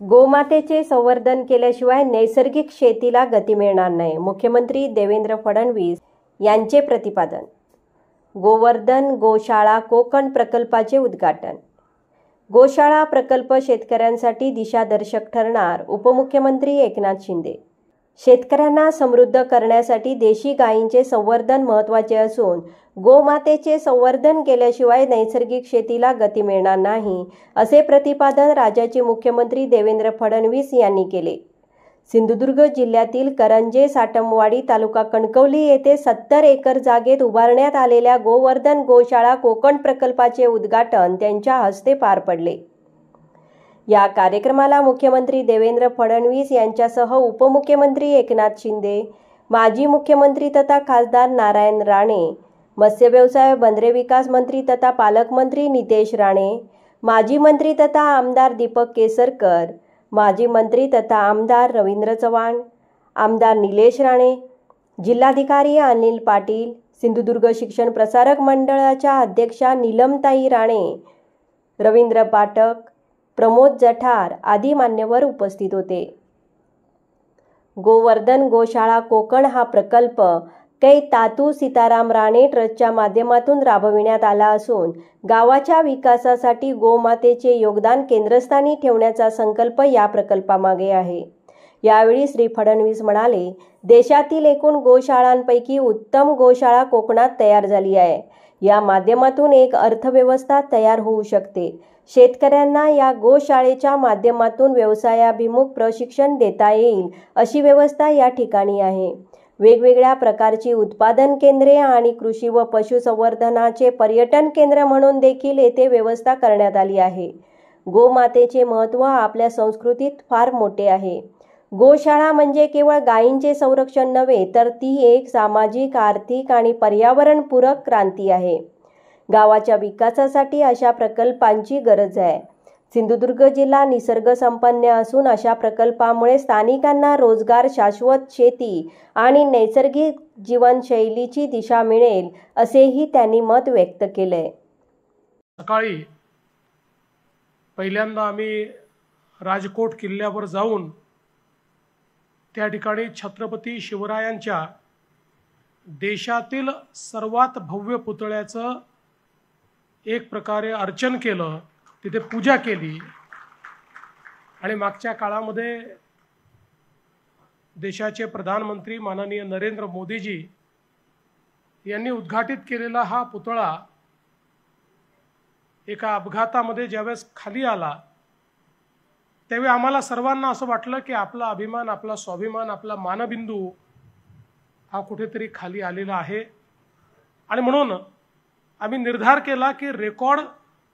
गोमातेचे संवर्धन केल्याशिवाय नैसर्गिक शेतीला गती मिळणार नाही, मुख्यमंत्री देवेंद्र फडणवीस यांचे प्रतिपादन। गोवर्धन गोशाळा कोकण प्रकल्पाचे उद्घाटन। गोशाळा प्रकल्प शेतकऱ्यांसाठी दिशादर्शक ठरणार, उपमुख्यमंत्री एकनाथ शिंदे। शेतकऱ्यांना समृद्ध करण्यासाठी देशी गायींचे संवर्धन महत्त्वाचे असून गोमातेचे संवर्धन केल्याशिवाय नैसर्गिक शेतीला गती मिळणार नाही, असे प्रतिपादन राज्याचे मुख्यमंत्री देवेंद्र फडणवीस यांनी केले। सिंधुदुर्ग जिल्ह्यातील करंजे साटमवाडी तालुका कणकवली येथे 70 एकर जागेत उभारण्यात आलेल्या गोवर्धन गोशाळा कोकण प्रकल्पाचे उद्घाटन त्यांच्या हस्ते पार पडले। या कार्यक्रमाला मुख्यमंत्री देवेंद्र फडणवीस यांच्यासह उपमुख्यमंत्री एकनाथ शिंदे, माजी मुख्यमंत्री तथा खासदार नारायण राणे, मत्स्य व्यवसाय बंदरे विकास मंत्री तथा पालकमंत्री नितेश राणे, माजी मंत्री तथा आमदार दीपक केसरकर, माजी मंत्री तथा आमदार रवींद्र चव्हाण, आमदार निलेश राणे, जिल्हाधिकारी अनिल पाटील, सिंधुदुर्ग शिक्षण प्रसारक मंडळाच्या अध्यक्षा नीलमताई राणे, रवींद्र पाठक, प्रमोद जठार आदी मान्यवर उपस्थित होते। गोवर्धन गोशाळा कोकण हा प्रकल्प कै तातू सीताराम राणे ट्रस्टच्या माध्यमातून राबविण्यात आला असून गावाच्या विकासासाठी गोमातेचे योगदान केंद्रस्थानी ठेवण्याचा संकल्प या प्रकल्पामागे आहे। यावेळी श्री फडणवीस म्हणाले, देशातील एकूण गोशाळांपैकी उत्तम गोशाळा कोकणात तयार झाली आहे। या माध्यमातून एक अर्थव्यवस्था तयार होऊ शकते। शेतकऱ्यांना या गोशाळेच्या माध्यमातून व्यवसायाभिमुख प्रशिक्षण देता येईल अशी व्यवस्था या ठिकाणी आहे। वेगवेगळ्या प्रकारची उत्पादन केंद्रे आणि कृषी व पशुसंवर्धनाचे पर्यटन केंद्र म्हणून देखील येथे व्यवस्था करण्यात आली आहे। गोमातेचे महत्त्व आपल्या संस्कृतीत फार मोठे आहे। गोशाळा म्हणजे केवळ गायींचे संरक्षण नव्हे, तर ती एक सामाजिक, आर्थिक आणि पर्यावरणपूरक क्रांती आहे। गावाच्या विकासासाठी अशा प्रकल्पांची गरज आहे। सिंधुदुर्ग जिल्हा निसर्ग संपन्न असून अशा प्रकल्पामुळे स्थानिकांना रोजगार, शाश्वत शेती आणि नैसर्गिक जीवनशैलीची दिशा मिळेल, असेही त्यांनी मत व्यक्त केले। सकाळी पहिल्यांदा आम्ही राजकोट किल्ल्यावर जाऊन त्या ठिकाणी छत्रपती शिवरायांच्या देशातील सर्वात भव्य पुतळ्याचं एक प्रकारे अर्चन केलं, तिथे पूजा केली आणि मागच्या काळामध्ये देशाचे प्रधानमंत्री माननीय नरेंद्र मोदीजी यांनी उद्घाटित केलेला हा पुतळा एका अपघातामध्ये ज्यावेळेस खाली आला त्यावेळी आम्हाला सर्वांना असं वाटलं की आपला अभिमान, आपला स्वाभिमान, आपला मानबिंदू हा कुठेतरी खाली आलेला आहे। आणि म्हणून आम्ही निर्धार केला की रेकॉर्ड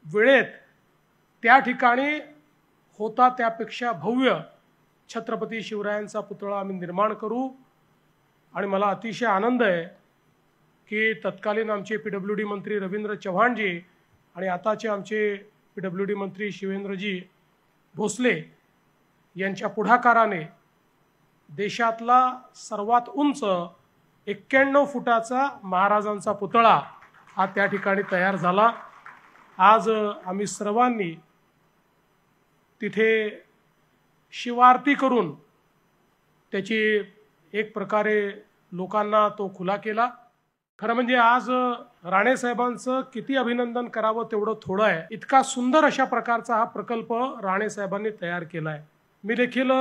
वेळेत त्या ठिकाणी होता त्यापेक्षा भव्य छत्रपती शिवरायांचा पुतळा आम्ही निर्माण करू। आणि मला अतिशय आनंद आहे की तत्कालीन आमचे PWD मंत्री रवींद्र चव्हाणजी आणि आताचे आमचे PWD मंत्री शिवेंद्रजी भोसले यांच्या पुढाकाराने देशातला सर्वात उंच 91 फुटाचा महाराजांचा पुतळा हा त्या ठिकाणी तयार झाला। आज आम्ही सर्वांनी तिथे शिवारती करून त्याची एक प्रकारे लोकांना तो खुला केला। खरं म्हणजे आज राणे साहेबांचं किती अभिनंदन करावं तेवढं थोडं आहे। इतका सुंदर अशा प्रकारचा हा प्रकल्प राणे साहेबांनी तयार केला आहे। मी देखील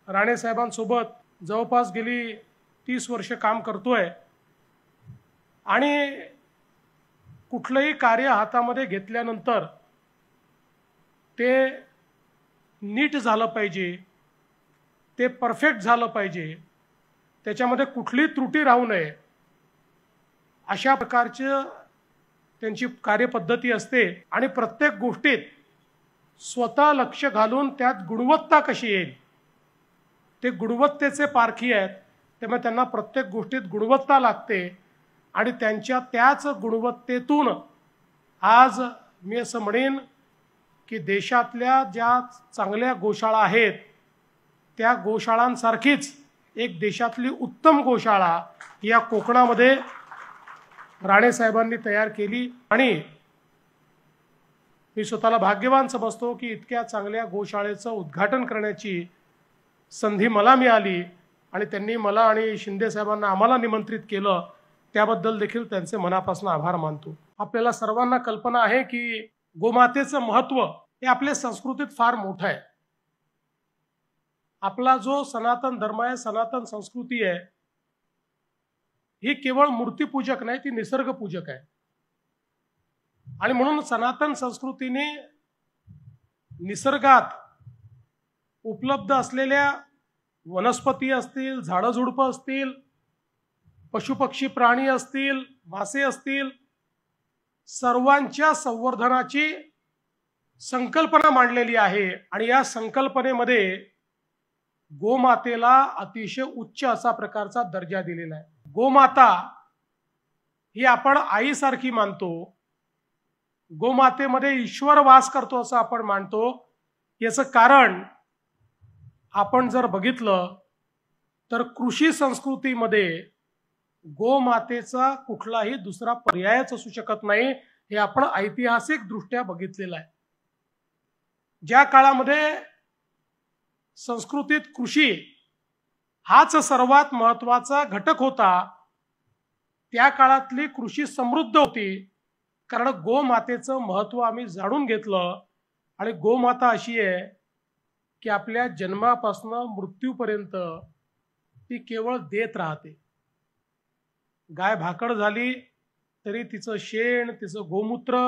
राणे साहेबांसोबत जवळपास गेली 30 वर्ष काम करतोय आणि कुठलंही कार्य हातामध्ये घेतल्यानंतर ते नीट झालं पाहिजे, ते परफेक्ट झालं पाहिजे, त्याच्यामध्ये कुठलीही त्रुटी राहू नये अशा प्रकारची त्यांची कार्यपद्धती असते। आणि प्रत्येक गोष्टीत स्वतः लक्ष घालून त्यात गुणवत्ता कशी येईल, ते गुणवत्तेचे पारखी आहेत, त्यामुळे त्यांना प्रत्येक गोष्टीत गुणवत्ता लागते आणि त्यांच्या त्याच गुणवत्तेतून आज मी असं म्हणेन की देशातल्या ज्या चांगल्या गोशाळा आहेत त्या गोशाळांसारखीच एक देशातली उत्तम गोशाळा या कोकणामध्ये राणे साहेबांनी तयार केली। आणि मी स्वतःला भाग्यवान समजतो की इतक्या चांगल्या गोशाळेचं उद्घाटन करण्याची संधी मला मिळाली आणि त्यांनी मला आणि शिंदे साहेबांना आम्हाला निमंत्रित केलं, त्याबद्दल देखील त्यांचे मनापासून आभार मानतो। आपल्याला सर्वांना कल्पना आहे की गोमातेचं महत्त्व हे आपल्या संस्कृतीत फार मोठं आहे। आपला जो सनातन धर्म आहे, सनातन संस्कृती आहे, ही केवळ मूर्तीपूजक नाही, ती निसर्गपूजक आहे। आणि म्हणून सनातन संस्कृतीने निसर्गात उपलब्ध असलेल्या वनस्पती असतील, झाडझुडपं असतील, पशुपक्षी प्राणी असतील, मासे असतील, सर्वांच्या संवर्धनाची संकल्पना मांडलेली आहे। आणि या संकल्पनेमध्ये गोमातेला अतिशय उच्च असा प्रकारचा दर्जा दिलेला आहे। गोमाता ही आपण आईसारखी मानतो, गोमातेमध्ये ईश्वर वास करतो असं आपण मानतो। याचं कारण आपण जर बघितलं तर कृषी संस्कृतीमध्ये गोमातेचा कुठलाही दुसरा पर्यायच असू शकत नाही, हे आपण ऐतिहासिक दृष्ट्या बघितलेलं आहे। ज्या काळामध्ये संस्कृतीत कृषी हाच सर्वात महत्त्वाचा घटक होता, त्या काळातली कृषी समृद्ध होती, कारण गोमातेचं महत्त्व आम्ही जाणून घेतलं। आणि गोमाता अशी आहे की आपल्या जन्मापासून मृत्यूपर्यंत ती केवळ देत राहते। गाय भाकड झाली तरी तिचं शेण, तिचं गोमूत्र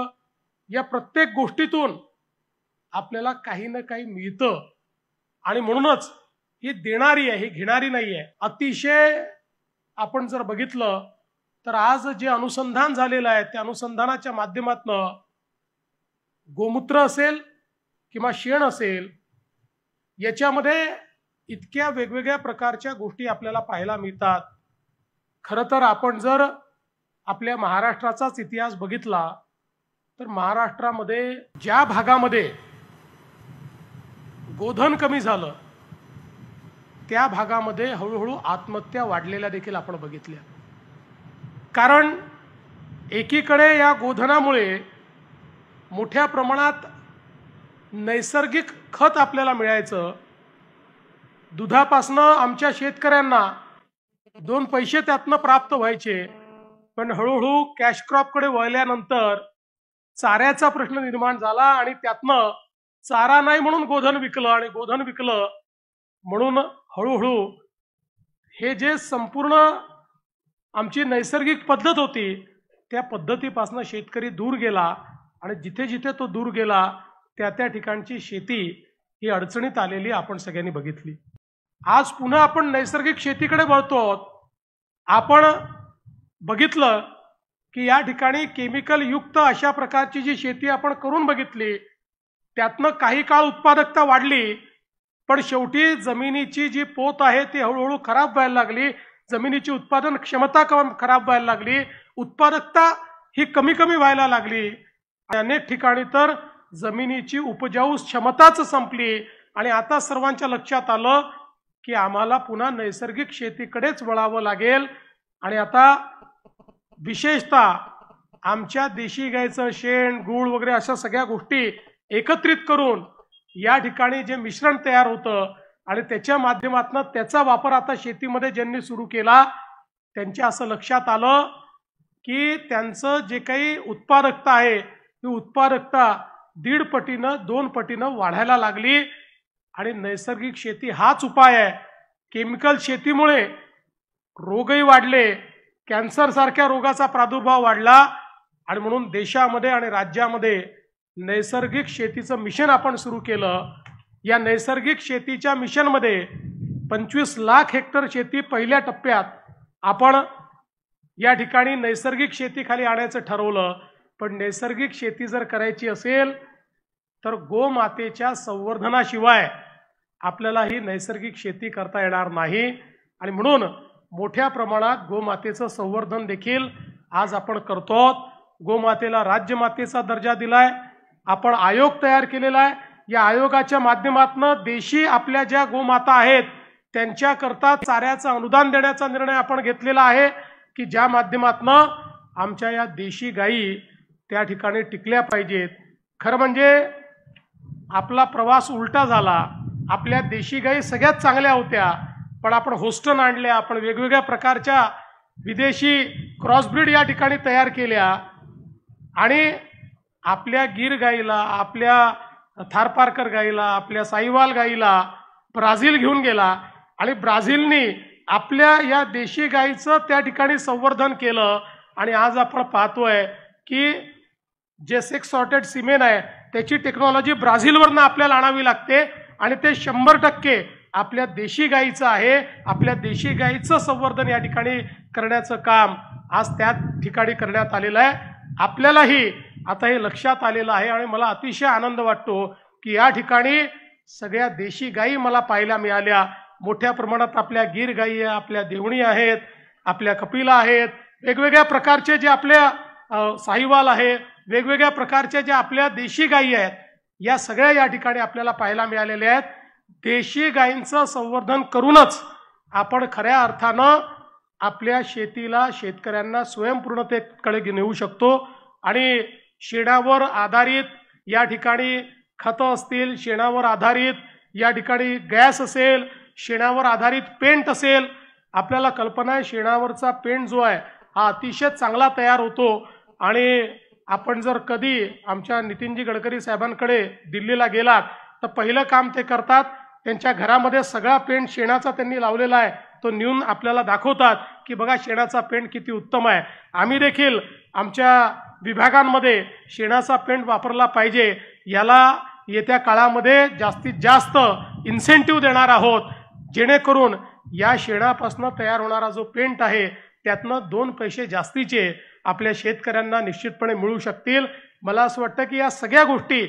या प्रत्येक गोष्टीतून आपल्याला काही ना काही मिळतं। आणि म्हणूनच ही देणारी आहे, ही घेणारी नाही आहे। अतिशय आपण जर बघितलं तर आज जे अनुसंधान झालेलं आहे, त्या अनुसंधानाच्या माध्यमातून गोमूत्र असेल किंवा शेण असेल, याच्यामध्ये इतक्या वेगवेगळ्या प्रकारच्या गोष्टी आपल्याला पाहायला मिळतात। खरं तर आपण जर आपल्या महाराष्ट्राचाच इतिहास बघितला तर महाराष्ट्रामध्ये ज्या भागामध्ये गोधन कमी झालं, त्या भागामध्ये हळूहळू आत्महत्या वाढलेल्या देखील आपण बघितल्या। कारण एकीकडे या गोधनामुळे मोठ्या प्रमाणात नैसर्गिक खत आपल्याला मिळायचं, दुधापासनं आमच्या शेतकऱ्यांना 2 पैसे त्यातनं प्राप्त व्हायचे। पण हळूहळू कॅश क्रॉपकडे वळल्यानंतर चाऱ्याचा प्रश्न निर्माण झाला आणि त्यातनं चारा नाही म्हणून गोधन विकलं, आणि गोधन विकलं म्हणून हळूहळू हे जे संपूर्ण आमची नैसर्गिक पद्धत होती, त्या पद्धतीपासून शेतकरी दूर गेला। आणि जिथे जिथे तो दूर गेला त्या त्या ठिकाणची शेती ही अडचणीत आलेली आपण सगळ्यांनी बघितली। आज पुन्हा आपण नैसर्गिक शेतीकडे वळतो। आपण बघितलं की या ठिकाणी केमिकल युक्त अशा प्रकारची जी शेती आपण करून बघितली, त्यातनं काही काळ उत्पादकता वाढली, पण शेवटी जमिनीची जी पोत आहे ती हळूहळू खराब व्हायला लागली, जमिनीची उत्पादन क्षमता खराब व्हायला लागली, उत्पादकता ही कमी कमी व्हायला लागली। अनेक ठिकाणी तर जमिनीची उपजाऊ क्षमताच संपली। आणि आता सर्वांच्या लक्षात आलं की आम्हाला पुन्हा नैसर्गिक शेतीकडेच वळावं लागेल। आणि आता विशेषतः आमच्या देशी गायचं शेण, गूळ वगैरे अशा सगळ्या गोष्टी एकत्रित करून या ठिकाणी जे मिश्रण तयार होतं आणि त्याच्या माध्यमातून त्याचा वापर आता शेतीमध्ये ज्यांनी सुरू केला, त्यांच्या असं लक्षात आलं की त्यांचं जे काही उत्पादकता आहे, ही उत्पादकता 1.5 पटीनं 2 पटीनं वाढायला लागली। आणि नैसर्गिक शेती हाच उपाय आहे। केमिकल शेतीमुळे रोगही वाढले, कॅन्सर सारख्या रोगाचा प्रादुर्भाव वाढला। आणि म्हणून देशामध्ये आणि राज्यामध्ये नैसर्गिक शेतीचं मिशन आपण सुरू केलं। या नैसर्गिक शेतीच्या मिशनमध्ये 25 लाख हेक्टर शेती पहिल्या टप्प्यात आपण या ठिकाणी नैसर्गिक शेतीखाली आणायचं ठरवलं। पण नैसर्गिक शेती जर करायची असेल तर गोमातेच्या संवर्धनाशिवाय आपल्याला ही नैसर्गिक शेती करता येणार नाही। आणि म्हणून मोठ्या प्रमाणात गोमातेचं संवर्धन देखील आज आपण करतो। गोमातेला राज्यमातेचा दर्जा दिलाय, आपण आयोग तयार केलेला आहे। या आयोगाच्या माध्यमातून देशी आपल्या ज्या गोमाता आहेत त्यांच्याकरता चाऱ्याचं अनुदान देण्याचा निर्णय आपण घेतलेला आहे की ज्या माध्यमातून आमच्या या देशी गायी त्या ठिकाणी टिकल्या पाहिजेत। खरं म्हणजे आपला प्रवास उलटा झाला। आपल्या देशी गाई सगळ्यात चांगल्या होत्या, पण आपण होस्टन आणल्या, आपण वेगवेगळ्या प्रकारच्या विदेशी क्रॉसब्रीड या ठिकाणी तयार केल्या आणि आपल्या गिर गाईला, आपल्या थारपारकर गाईला, आपल्या साईवाल गाईला ब्राझील घेऊन गेला आणि ब्राझीलनी आपल्या या देशी गाईचं त्या ठिकाणी संवर्धन केलं आणि आज आपण पाहतोय की जे सेक्स सॉर्टेड सिमेन आहे त्याची टेक्नॉलॉजी ब्राझीलवरनं आपल्याला आणावी लागते आणि ते 100% आपल्या देशी गाईचं आहे। आपल्या देशी गाईचं संवर्धन या ठिकाणी करण्याचं काम आज त्या ठिकाणी करण्यात आलेलं आहे। आपल्यालाही आता हे लक्षात आलेलं आहे आणि मला अतिशय आनंद वाटतो की या ठिकाणी सगळ्या देशी गाई मला पाहायला मिळाल्या। मोठ्या प्रमाणात आपल्या गिर गाई आहे, आपल्या देवणी आहेत, आपल्या कपिला आहेत, वेगवेगळ्या प्रकारचे जे आपल्या साहिवाल आहे, वेगवेगळ्या प्रकारच्या ज्या आपल्या देशी गायी आहेत, या सगळ्या या ठिकाणी आपल्याला पाहायला मिळालेल्या आहेत। देशी गायींचं संवर्धन करूनच आपण खऱ्या अर्थानं आपल्या शेतीला, शेतकऱ्यांना स्वयंपूर्णतेकडे नेऊ शकतो आणि शेणावर आधारित या ठिकाणी खतं असतील, शेणावर आधारित या ठिकाणी गॅस असेल, शेणावर आधारित पेंट असेल। आपल्याला कल्पना आहे शेणावरचा पेंट जो आहे हा अतिशय चांगला तयार होतो आणि आपण जर कधी आमच्या नितीनजी गडकरी साहेबांकडे दिल्लीला गेलात तर पहिलं काम ते करतात, त्यांच्या घरामध्ये सगळा पेंट शेणाचा त्यांनी लावलेला आहे तो नेऊन आपल्याला दाखवतात की बघा शेणाचा पेंट किती उत्तम आहे। आम्ही देखील आमच्या विभागांमध्ये शेणाचा पेंट वापरला पाहिजे, याला येत्या काळामध्ये जास्तीत जास्त इन्सेंटिव्ह देणार आहोत, जेणेकरून या शेणापासून तयार होणारा जो पेंट आहे त्यातनं 2 पैसे जास्तीचे आपल्या शेतकऱ्यांना निश्चितपणे मिळू शकतील। मला असं वाटतं की या सगळ्या गोष्टी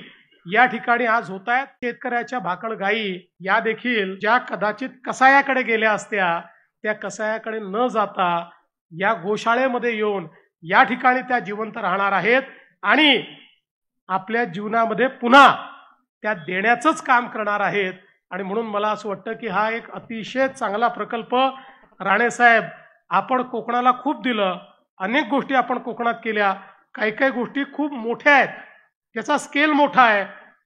या ठिकाणी आज होत आहेत। शेतकऱ्याच्या भाकड गायी या देखील ज्या कदाचित कसायाकडे गेल्या असत्या, त्या कसायाकडे न जाता या गोशाळेमध्ये येऊन या ठिकाणी त्या जिवंत राहणार आहेत आणि आपल्या जीवनामध्ये पुन्हा त्या देण्याचंच काम करणार आहेत। आणि म्हणून मला असं वाटतं की हा एक अतिशय चांगला प्रकल्प राणेसाहेब, आपण कोकणाला खूप दिलं, अनेक गोष्टी आपण कोकणात केल्या, काही काही गोष्टी खूप मोठ्या आहेत, त्याचा स्केल मोठा आहे,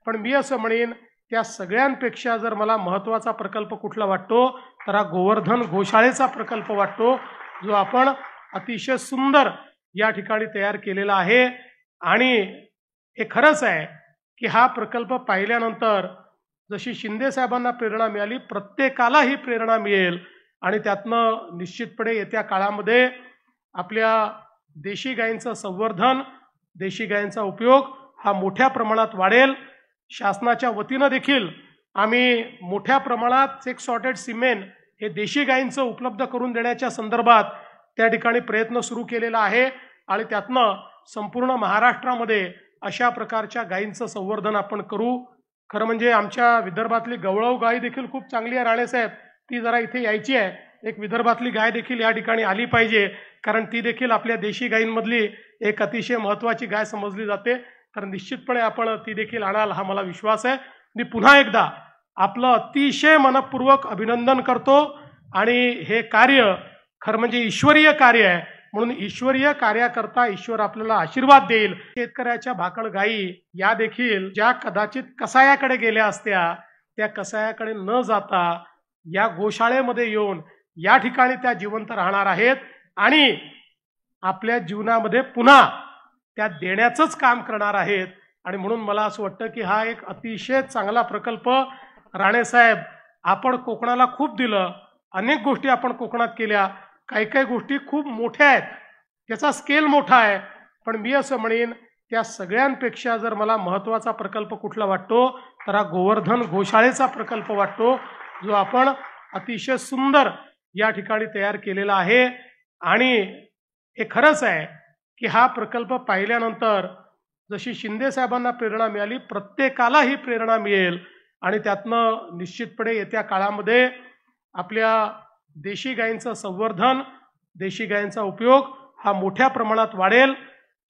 पण मी असं म्हणेन त्या सगळ्यांपेक्षा जर मला महत्त्वाचा प्रकल्प कुठला वाटतो तर हा गोवर्धन गोशाळेचा प्रकल्प वाटतो, जो आपण अतिशय सुंदर या ठिकाणी तयार केलेला आहे। आणि हे खरंच आहे की हा प्रकल्प पाहिल्यानंतर जशी शिंदे साहेबांना प्रेरणा मिळाली, प्रत्येकाला ही प्रेरणा मिळेल आणि त्यातनं निश्चितपणे येत्या काळामध्ये आपल्या देशी गायींचं संवर्धन, देशी गायींचा उपयोग हा मोठ्या प्रमाणात वाढेल। शासनाच्या वतीनं देखील आम्ही मोठ्या प्रमाणात सेक्स सॉर्टेड सिमेन हे देशी गायींचं उपलब्ध करून देण्याच्या संदर्भात त्या ठिकाणी प्रयत्न सुरू केलेला आहे आणि त्यातनं संपूर्ण महाराष्ट्रामध्ये अशा प्रकारच्या गायींचं संवर्धन आपण करू। खरं म्हणजे आमच्या विदर्भातली गवळाऊ गाय देखील खूप चांगली आहे राणेसाहेब, ती जरा इथे यायची आहे। एक विदर्भातली गाय देखील या ठिकाणी आली पाहिजे, कारण ती देखील आपल्या देशी गायींमधली एक अतिशय महत्त्वाची गाय समजली जाते। तर निश्चितपणे आपण ती देखील आणाल हा मला विश्वास आहे। मी पुन्हा एकदा आपलं अतिशय मनपूर्वक अभिनंदन करतो आणि हे कार्य खरं म्हणजे ईश्वरीय कार्य आहे, म्हणून ईश्वरीय कार्याकरता ईश्वर आपल्याला आशीर्वाद देईल। शेतकऱ्याच्या भाकड गायी या देखील ज्या कदाचित कसायाकडे गेल्या असत्या, त्या कसायाकडे न जाता या गोशाळेमध्ये येऊन या ठिकाणी त्या जिवंत राहणार आहेत आणि आपल्या जीवनामध्ये पुन्हा त्या देण्याचंच काम करणार आहेत। आणि म्हणून मला असं वाटतं की हा एक अतिशय चांगला प्रकल्प राणेसाहेब, आपण कोकणाला खूप दिलं, अनेक गोष्टी आपण कोकणात केल्या, काही काही गोष्टी खूप मोठ्या आहेत, त्याचा स्केल मोठा आहे, पण मी असं म्हणेन त्या सगळ्यांपेक्षा जर मला महत्त्वाचा प्रकल्प कुठला वाटतो तर हा गोवर्धन गोशाळेचा प्रकल्प वाटतो, जो आपण अतिशय सुंदर या ठिकाणी तयार केलेला आहे। आणि हे खरंच आहे की हा प्रकल्प पाहिल्यानंतर जशी शिंदे साहेबांना प्रेरणा मिळाली, प्रत्येकाला ही प्रेरणा मिळेल आणि त्यातनं निश्चितपणे येत्या काळामध्ये आपल्या देशी गायींचं संवर्धन, देशी गायींचा उपयोग हा मोठ्या प्रमाणात वाढेल।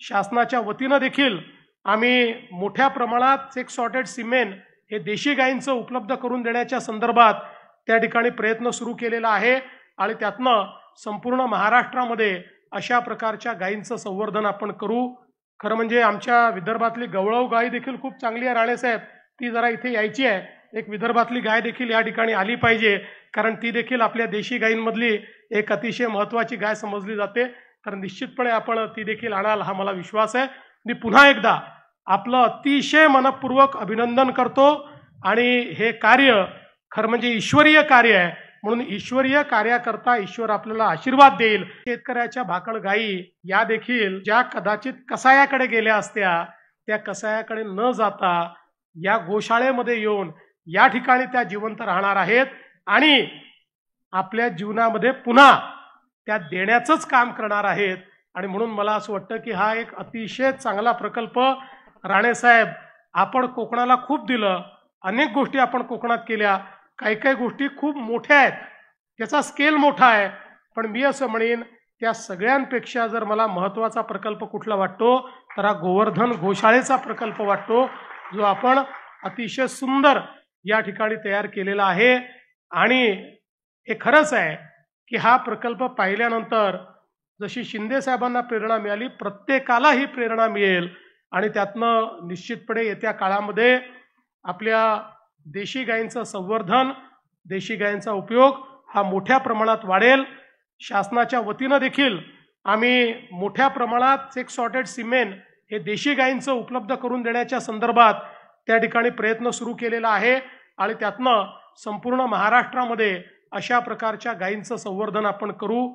शासनाच्या वतीनं देखील आम्ही मोठ्या प्रमाणात सेक्स सॉर्टेड सिमेन हे देशी गायींचं उपलब्ध करून देण्याच्या संदर्भात त्या ठिकाणी प्रयत्न सुरू केलेला आहे आणि त्यातनं संपूर्ण महाराष्ट्रामध्ये अशा प्रकारच्या गायींचं संवर्धन आपण करू। खरं म्हणजे आमच्या विदर्भातली गवळाऊ गाय देखील खूप चांगली आहे राणेसाहेब, ती जरा इथे यायची आहे. एक विदर्भातली गाय देखील या ठिकाणी आली पाहिजे, कारण ती देखील आपल्या देशी गायींमधली एक अतिशय महत्त्वाची गाय समजली जाते. तर निश्चितपणे आपण ती देखील आणाल हा मला विश्वास आहे. मी पुन्हा एकदा आपलं अतिशय मनपूर्वक अभिनंदन करतो आणि हे कार्य खरं म्हणजे ईश्वरीय कार्य आहे, म्हणून ईश्वरीय कार्याकरता ईश्वर आपल्याला आशीर्वाद देईल. शेतकऱ्याच्या भाकड गायी या देखील ज्या कदाचित कसायाकडे गेल्या असत्या, त्या कसायाकडे न जाता या गोशाळेमध्ये येऊन या ठिकाणी त्या जिवंत राहणार आहेत आणि आपल्या जीवनामध्ये पुन्हा त्या देण्याचंच काम करणार आहेत. आणि म्हणून मला असं वाटतं की हा एक अतिशय चांगला प्रकल्प. राणेसाहेब, आपण कोकणाला खूप दिलं, अनेक गोष्टी आपण कोकणात केल्या, काही काही गोष्टी खूप मोठ्या आहेत, त्याचा स्केल मोठा आहे, पण मी असं म्हणेन त्या सगळ्यांपेक्षा जर मला महत्त्वाचा प्रकल्प कुठला वाटतो तर हा गोवर्धन गोशाळेचा प्रकल्प वाटतो, जो आपण अतिशय सुंदर या ठिकाणी तयार केलेला आहे. आणि हे खरंच आहे की हा प्रकल्प पाहिल्यानंतर जशी शिंदे साहेबांना प्रेरणा मिळाली, प्रत्येकाला ही प्रेरणा मिळेल आणि त्यातनं निश्चितपणे येत्या काळामध्ये आपल्या देशी गायींचं संवर्धन, देशी गायींचा उपयोग हा मोठ्या प्रमाणात वाढेल. शासनाच्या वतीनं देखील आम्ही मोठ्या प्रमाणात एक सॉर्टेड सिमेंट हे देशी गायींचं उपलब्ध करून देण्याच्या संदर्भात त्या ठिकाणी प्रयत्न सुरू केलेला आहे आणि त्यातनं संपूर्ण महाराष्ट्रामध्ये अशा प्रकारच्या गायींचं संवर्धन आपण करू.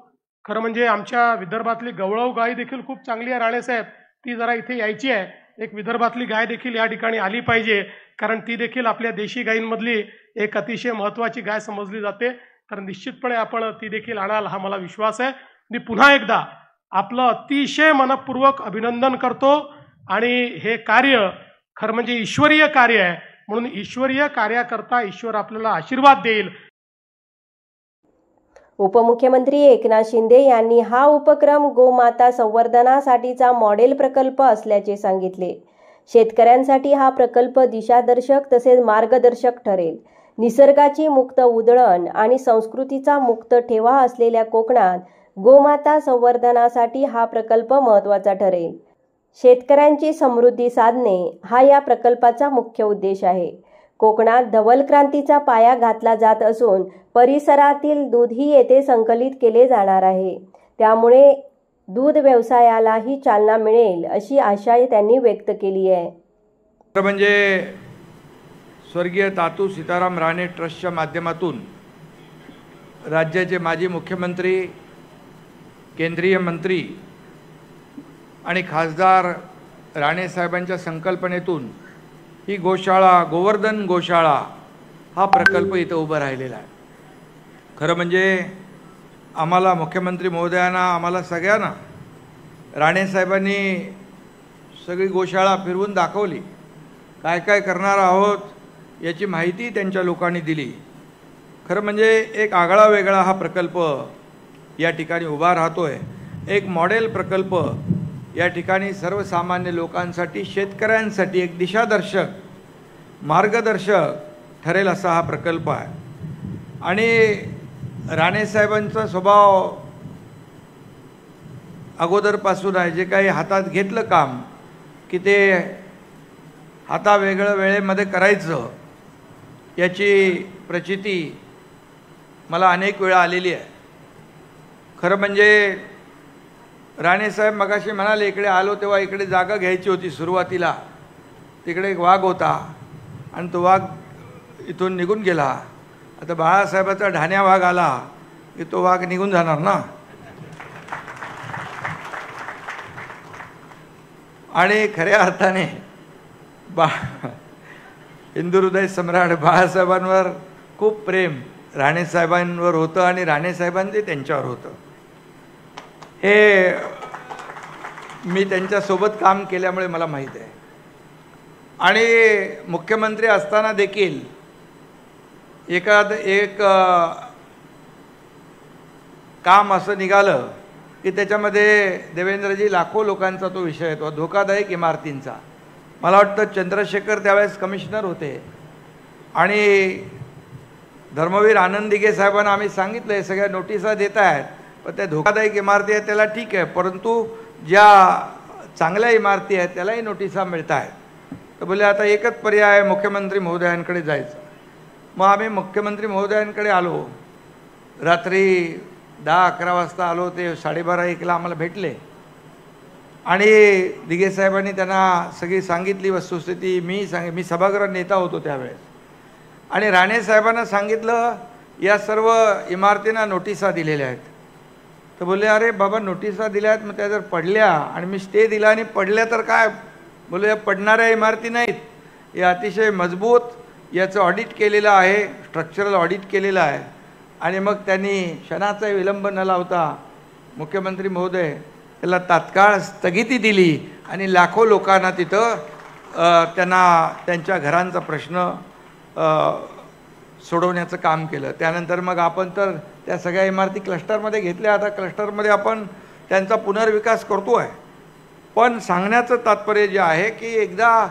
खरं म्हणजे आमच्या विदर्भातली गवळाऊ गाय देखील खूप चांगली आहे राणेसाहेब, ती जरा इथे यायची आहे. एक विदर्भातली गाय देखील या ठिकाणी आली पाहिजे, कारण ती देखील आपल्या देशी गायींमधली एक अतिशय महत्त्वाची गाय समजली जाते. तर निश्चितपणे आपण ती देखील आणाल हा मला विश्वास आहे. मी पुन्हा एकदा आपलं अतिशय मनपूर्वक अभिनंदन करतो आणि हे कार्य खरं म्हणजे ईश्वरीय कार्य आहे, म्हणून ईश्वरीय कार्याकरता ईश्वर आपल्याला आशीर्वाद देईल. उपमुख्यमंत्री एकनाथ शिंदे यांनी हा उपक्रम गोमाता संवर्धनासाठीचा मॉडेल प्रकल्प असल्याचे सांगितले. शेतकऱ्यांसाठी हा प्रकल्प दिशादर्शक तसेच मार्गदर्शक ठरेल. निसर्गाची मुक्त उधळण आणि संस्कृतीचा मुक्त ठेवा असलेल्या कोकणात गोमाता संवर्धनासाठी हा प्रकल्प महत्त्वाचा ठरेल. शेतकऱ्यांची समृद्धी साधणे हा या प्रकल्पाचा मुख्य उद्देश आहे. कोकणात धवल क्रांतीचा पाया घातला जात असून परिसरातील दूधही येथे संकलित केले जाणार आहे. त्यामुळे दूध व्यवसायालाही चालना मिळेल अशी आशा त्यांनी व्यक्त केली आहे. म्हणजे स्वर्गीय तातू सीताराम राणे ट्रस्टच्या माध्यमातून राज्याचे माजी मुख्यमंत्री, केंद्रीय मंत्री आणि खासदार राणे साहेबांच्या संकल्पनेतून ही गोशाळा, गोवर्धन गोशाळा हा प्रकल्प इथं उभा राहिलेला आहे. खरं म्हणजे आम्हाला मुख्यमंत्री महोदयांना, आम्हाला सगळ्यांना राणे साहेबांनी सगळी गोशाळा फिरवून दाखवली, काय काय करणार आहोत याची माहिती त्यांच्या लोकांनी दिली. खरं म्हणजे एक आगळा वेगळा हा प्रकल्प या ठिकाणी उभा राहतोय. एक मॉडेल प्रकल्प या ठिकाणी सर्वसामान्य लोकांसाठी, शेतकऱ्यांसाठी एक दिशादर्शक, मार्गदर्शक ठरेल असा हा प्रकल्प आहे. आणि राणेसाहेबांचा स्वभाव अगोदरपासून आहे, जे काही हातात घेतलं काम की ते हातावेगळं वेळेमध्ये करायचं याची प्रचिती मला अनेक वेळा आलेली आहे. खरं म्हणजे राणेसाहेब मगाशी म्हणाले, इकडे आलो तेव्हा इकडे जागा घ्यायची होती सुरुवातीला, तिकडे एक वाघ होता आणि तो वाघ इथून निघून गेला. आता बाळासाहेबाचा ढाण्या वाघ आला की तो वाघ निघून जाणार ना. आणि खऱ्या अर्थाने हिंदू हृदय सम्राट बाळासाहेबांवर खूप प्रेम राणेसाहेबांवर होतं आणि राणेसाहेबांचे त्यांच्यावर होतं. हे मी त्यांच्यासोबत काम केल्यामुळे मला माहीत आहे. आणि मुख्यमंत्री असताना देखील एक काम असं निघालं की त्याच्यामध्ये देवेंद्रजी लाखो लोकांचा तो विषय तो धोकादायक इमारतींचा. मला वाटतं चंद्रशेखर त्यावेळेस कमिशनर होते आणि धर्मवीर आनंद दिघे साहेबांना आम्ही सांगितलं हे सगळ्या नोटिसा देत आहेत, पण त्या धोकादायक इमारती आहेत त्याला ठीक आहे, परंतु ज्या चांगल्या इमारती आहेत त्यालाही नोटिसा मिळत आहेत. तर बोले आता एकच पर्याय आहे, मुख्यमंत्री महोदयांकडे जायचं. मग आम्ही मुख्यमंत्री महोदयांकडे आलो. रात्री 10-11 वाजता आलो. ते 12:30-1ला आम्हाला भेटले आणि दिघे साहेबांनी त्यांना सगळी सांगितली वस्तुस्थिती. मी सभागृह नेता होतो त्यावेळेस. आणि राणे साहेबांना सांगितलं या सर्व इमारतींना नोटिसा दिलेल्या आहेत. तर बोलले अरे बाबा नोटिसा दिल्या आहेत, मग त्या जर पडल्या आणि मी स्टे दिला आणि पडल्या तर काय. बोले पडणाऱ्या इमारती नाहीत, हे अतिशय मजबूत, याचं ऑडिट केलेलं आहे, स्ट्रक्चरल ऑडिट केलेलं आहे. आणि मग त्यांनी क्षणाचा विलंब न लावता मुख्यमंत्री महोदय त्याला तात्काळ स्थगिती दिली आणि लाखो लोकांना तिथं त्यांना त्यांच्या घरांचा प्रश्न सोडवण्याचं काम केलं. त्यानंतर मग आपण तर त्या सगळ्या इमारती क्लस्टरमध्ये घेतल्या. आता क्लस्टरमध्ये आपण त्यांचा पुनर्विकास करतो आहे. पण सांगण्याचं तात्पर्य जे आहे की एकदा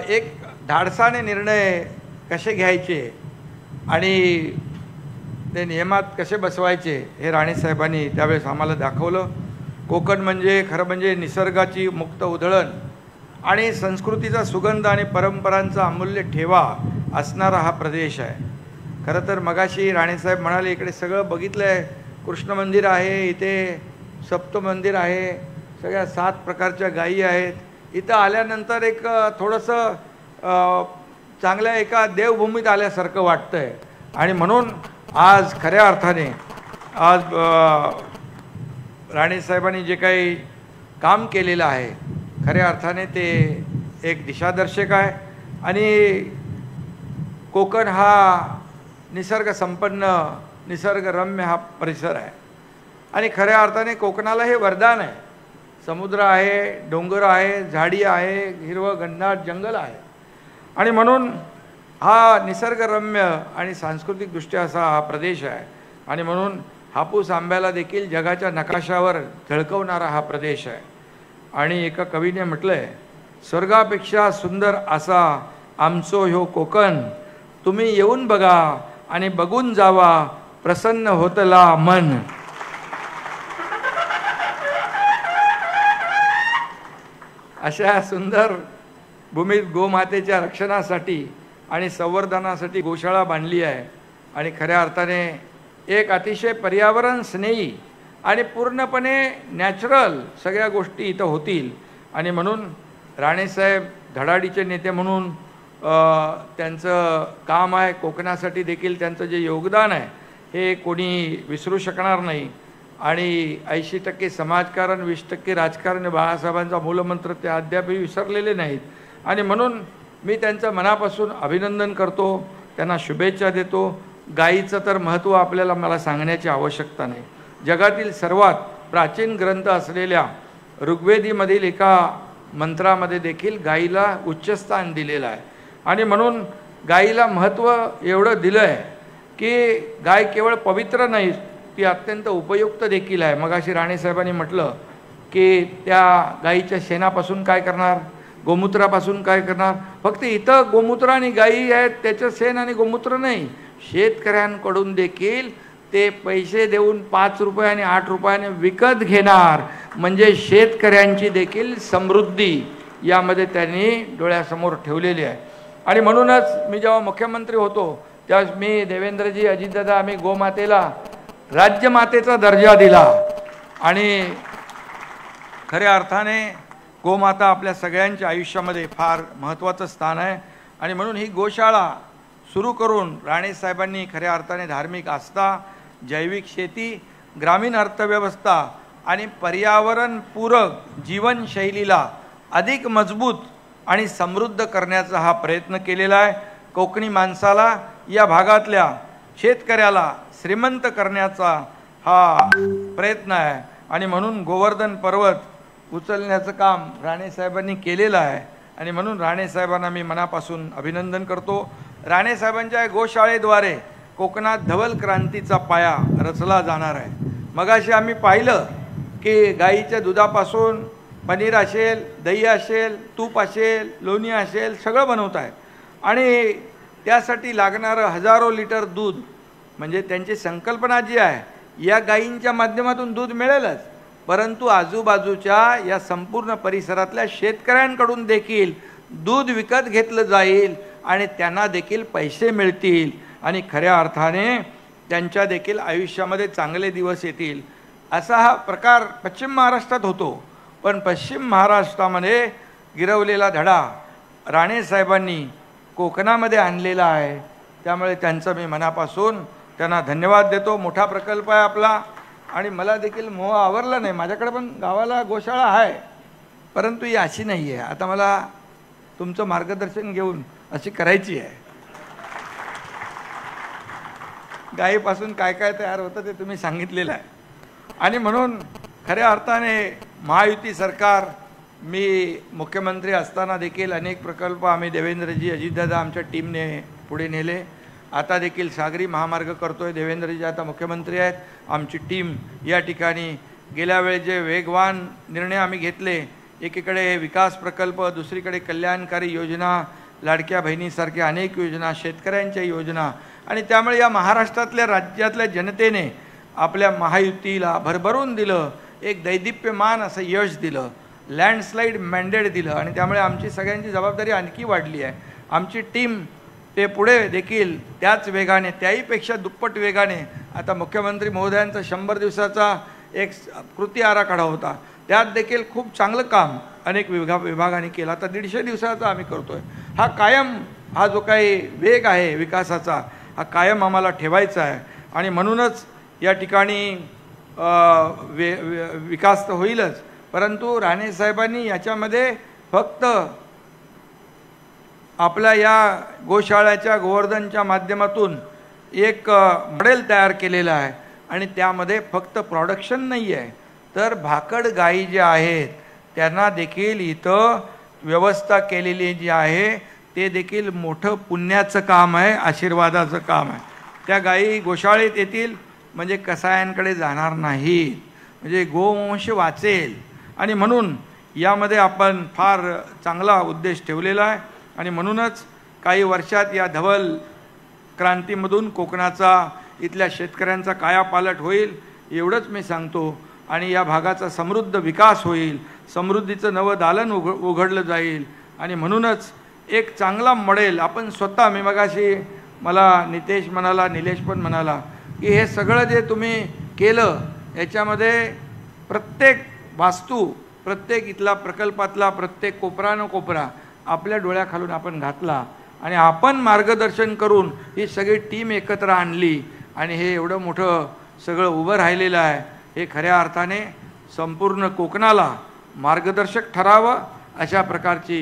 एक धाडसाने निर्णय कसे घ्यायचे आणि ते नियमात कसे बसवायचे हे राणेसाहेबांनी त्यावेळेस आम्हाला दाखवलं. कोकण म्हणजे खरं म्हणजे निसर्गाची मुक्त उधळण आणि संस्कृतीचा सुगंध आणि परंपरांचा अमूल्य ठेवा असणारा हा प्रदेश आहे. खरं तर मगाशी राणेसाहेब म्हणाले इकडे सगळं बघितलं आहे, कृष्ण मंदिर आहे, इथे सप्त मंदिर आहे, सगळ्या 7 प्रकारच्या गायी आहेत. इथं आल्यानंतर एक थोडंसं चांगल्या एका देवभूमीत आल्यासारखं वाटतं आहे. आणि म्हणून आज खऱ्या अर्थाने आज राणेसाहेबांनी जे काही काम केलेलं आहे खऱ्या अर्थाने ते एक दिशादर्शक आहे. आणि कोकण हा निसर्ग संपन्न निसर्गरम्य हा परिसर आहे आणि खऱ्या अर्थाने कोकणाला हे वरदान आहे. समुद्र आहे, डोंगर आहे, झाडी आहे, हिरवं घनदाट जंगल आहे. आणि म्हणून हा निसर्गरम्य आणि सांस्कृतिकदृष्ट्या असा हा प्रदेश आहे. आणि म्हणून हापूस आंब्याला देखील जगाच्या नकाशावर झळकवणारा हा प्रदेश आहे. आणि एका कवीने म्हटलंय, स्वर्गापेक्षा सुंदर असा आमचो ह्यो कोकण, तुम्ही येऊन बघा आणि बघून जावा, प्रसन्न होतला मन. अशा सुंदर भूमीत गोमातेच्या रक्षणासाठी आणि संवर्धनासाठी गोशाळा बांधली आहे. आणि खऱ्या अर्थाने एक अतिशय पर्यावरण स्नेही आणि पूर्णपणे नॅचरल सगळ्या गोष्टी इथं होतील. आणि म्हणून राणेसाहेब धडाडीचे नेते म्हणून त्यांचं काम आहे. कोकणासाठी देखील त्यांचं जे योगदान आहे हे कोणी विसरू शकणार नाही. आणि 80% समाजकारण 20% राजकारण बाळासाहेबांचा मूलमंत्र ते अद्यापही विसरलेले नाहीत. आणि म्हणून मी त्यांचं मनापासून अभिनंदन करतो, त्यांना शुभेच्छा देतो. गायीचं तर महत्त्व आपल्याला मला सांगण्याची आवश्यकता नाही. जगातील सर्वात प्राचीन ग्रंथ असलेल्या ऋग्वेदीमधील एका मंत्रामध्ये देखील गायीला उच्चस्थान दिलेलं आहे. आणि म्हणून गायीला महत्त्व एवढं दिलं आहे की गाय केवळ पवित्र नाही, ती अत्यंत उपयुक्त देखील आहे. मगाशी राणेसाहेबांनी म्हटलं की त्या गायीच्या शेणापासून काय करणार, गोमूत्रापासून काय करणार. फक्त इथं गोमूत्र आणि गायी आहेत त्याचं शेण आणि गोमूत्र नाही, शेतकऱ्यांकडून देखील ते पैसे देऊन 5 रुपये आणि 8 रुपयाने विकत घेणार. म्हणजे शेतकऱ्यांची देखील समृद्धी यामध्ये त्यांनी डोळ्यासमोर ठेवलेली आहे. आणि म्हणूनच मी जेव्हा मुख्यमंत्री होतो त्यावेळेस मी देवेंद्रजी अजितदादा आम्ही गोमातेला राज्यमातेचा दर्जा दिला. आणि खऱ्या अर्थाने गोमाता आपल्या सगळ्यांच्या आयुष्यामध्ये फार महत्त्वाचं स्थान आहे. आणि म्हणून ही गोशाळा सुरू करून राणेसाहेबांनी खऱ्या अर्थाने धार्मिक आस्था, जैविक शेती, ग्रामीण अर्थव्यवस्था आणि पर्यावरणपूरक जीवनशैलीला अधिक मजबूत आणि समृद्ध करण्याचा हा प्रयत्न केलेला आहे. कोकणी माणसाला, या भागातल्या शेतकऱ्याला श्रीमंत करण्याचा हा प्रयत्न आहे. आणि म्हणून गोवर्धन पर्वत उचलण्याचं काम राणेसाहेबांनी केलेलं आहे. आणि म्हणून राणेसाहेबांना मी मनापासून अभिनंदन करतो. राणेसाहेबांच्या गोशाळेद्वारे कोकणात धवल क्रांतीचा पाया रचला जाणार आहे. मगाशी आम्ही पाहिलं की गाईच्या दुधापासून पनीर असेल, दही असेल, तूप असेल, लोणी असेल, सगळं बनवत आहे. आणि त्यासाठी लागणारं हजारो लिटर दूध, म्हणजे त्यांची संकल्पना जी आहे या गायींच्या माध्यमातून दूध मिळेलच, परंतु आजूबाजूच्या या संपूर्ण परिसरातल्या शेतकऱ्यांकडून देखील दूध विकत घेतलं जाईल आणि त्यांना देखील पैसे मिळतील आणि खऱ्या अर्थाने त्यांच्या देखील आयुष्यामध्ये चांगले दिवस येतील, असा हा प्रकार पश्चिम महाराष्ट्रात होतो. पण पश्चिम महाराष्ट्रामध्ये गिरवलेला धडा राणे साहेबांनी कोकणामध्ये आणलेला आहे. त्यामुळे त्यांचं मी मनापासून त्यांना धन्यवाद देतो. मोठा प्रकल्प आहे आपला आणि मला देखील मोह आवरला नाही. माझ्याकडे पण गावाला गोशाळा आहे, परंतु ही अशी नाही आहे. आता मला तुमचं मार्गदर्शन घेऊन अशी करायची आहे. गायीपासून काय काय तयार होतं ते तुम्ही सांगितलेलं आहे. आणि म्हणून खऱ्या अर्थाने महायुती सरकार, मी मुख्यमंत्री असताना देखील अनेक प्रकल्प आम्ही देवेंद्रजी, अजितदादा आमच्या टीमने पुढे नेले. आता देखील सागरी महामार्ग करतोय. देवेंद्रजी आता मुख्यमंत्री आहेत. आमची टीम या ठिकाणी गेल्या वेळी जे वेगवान निर्णय आम्ही घेतले, एकीकडे विकास प्रकल्प, दुसरीकडे कल्याणकारी योजना, लाडक्या बहिणीसारख्या अनेक योजना, शेतकऱ्यांच्या योजना, आणि त्यामुळे या महाराष्ट्रातल्या राज्यातल्या जनतेने आपल्या महायुतीला भरभरून दिलं, एक दैदिप्यमान असं यश दिलं, लँडस्लाईड मॅन्डेट दिलं. आणि त्यामुळे आमची सगळ्यांची जबाबदारी आणखी वाढली आहे. आमची टीम ते पुढे देखील त्याच वेगाने, त्याहीपेक्षा दुप्पट वेगाने, आता मुख्यमंत्री महोदयांचा 100 दिवसाचा एक कृती आराखडा होता, त्यात देखील खूप चांगलं काम अनेक विभागाने केलं. आता 150 दिवसाचा आम्ही करतोय. हा कायम, हा जो काही वेग आहे विकासाचा, हा कायम आम्हाला ठेवायचा आहे. आणि म्हणूनच या ठिकाणी विकास तर होईलच, परंतु राणे साहेबांनी याच्यामध्ये फक्त आपल्या या गोशाळ्याच्या गोवर्धनच्या माध्यमातून एक मॉडेल तयार केलेलं आहे. आणि त्यामध्ये फक्त प्रोडक्शन नाही आहे, तर भाकड गायी जे आहेत त्यांना देखील इथं व्यवस्था केलेली जी आहे, ते देखील मोठं पुण्याचं काम आहे, आशीर्वादाचं काम आहे. त्या गायी गोशाळेत येतील म्हणजे कसायांकडे जाणार नाहीत, म्हणजे गोवंश वाचेल. आणि म्हणून यामध्ये आपण फार चांगला उद्देश ठेवलेला आहे. आणि म्हणूनच काही वर्षात या धवल क्रांतीमधून कोकणाचा, इथल्या शेतकऱ्यांचा कायापालट होईल, एवढंच मी सांगतो. आणि या भागाचा समृद्ध विकास होईल, समृद्धीचं नवं दालन उघडलं जाईल. आणि म्हणूनच एक चांगला मॉडेल आपण स्वतः, मी मगाशी मला नितेश म्हणाला, निलेश पण म्हणाला की हे सगळं जे तुम्ही केलं याच्यामध्ये प्रत्येक वास्तू, प्रत्येक इथला प्रकल्पातला प्रत्येक कोपरा न कोपरा आपल्या डोळ्याखालून आपण घातला आणि आपण मार्गदर्शन करून ही सगळी टीम एकत्र आणली आणि हे एवढं मोठं सगळं उभं राहिलेलं आहे. हे खऱ्या अर्थाने संपूर्ण कोकणाला मार्गदर्शक ठरावं अशा प्रकारची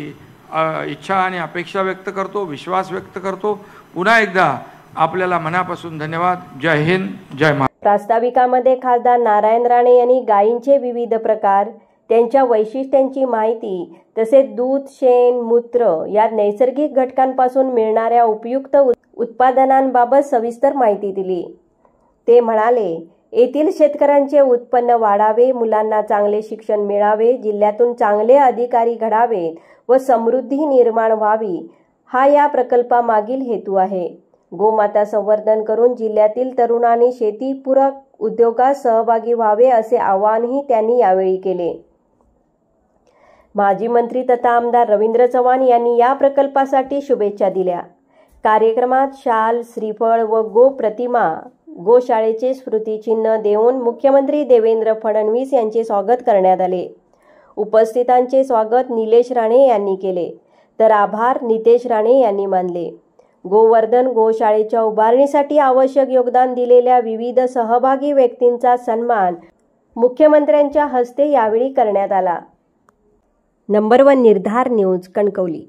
इच्छा आणि अपेक्षा व्यक्त करतो, विश्वास व्यक्त करतो. पुन्हा एकदा आपल्याला मनापासून धन्यवाद. जय हिंद, जय महाराष्ट्र. प्रास्ताविकामध्ये खासदार नारायण राणे यांनी गायींचे विविध प्रकार, त्यांच्या वैशिष्ट्यांची माहिती, तसेच दूध, शेण, मूत्र या नैसर्गिक घटकांपासून मिळणाऱ्या उपयुक्त उत्पादनांबाबत सविस्तर माहिती दिली. ते म्हणाले, येथील शेतकऱ्यांचे उत्पन्न वाढावे, मुलांना चांगले शिक्षण मिळावे, जिल्ह्यातून चांगले अधिकारी घडावेत व समृद्धी निर्माण व्हावी, हा या प्रकल्पामागील हेतू आहे. गोमाता संवर्धन करून जिल्ह्यातील तरुणांनी शेतीपूरक उद्योगात सहभागी व्हावे असे आवाहनही त्यांनी यावेळी केले. माजी मंत्री तथा आमदार रवींद्र चव्हाण यांनी या प्रकल्पासाठी शुभेच्छा दिल्या. कार्यक्रमात शाल, श्रीफळ व गो प्रतिमा, गोशाळेचे स्मृतिचिन्ह देऊन मुख्यमंत्री देवेंद्र फडणवीस यांचे स्वागत करण्यात आले. उपस्थितांचे स्वागत निलेश राणे यांनी केले, तर आभार नितेश राणे यांनी मानले. गोवर्धन गोशाळेच्या उभारणीसाठी आवश्यक योगदान दिलेल्या विविध सहभागी व्यक्तींचा सन्मान मुख्यमंत्र्यांच्या हस्ते यावेळी करण्यात आला. नंबर 1 निर्धार न्यूज, कणकवली.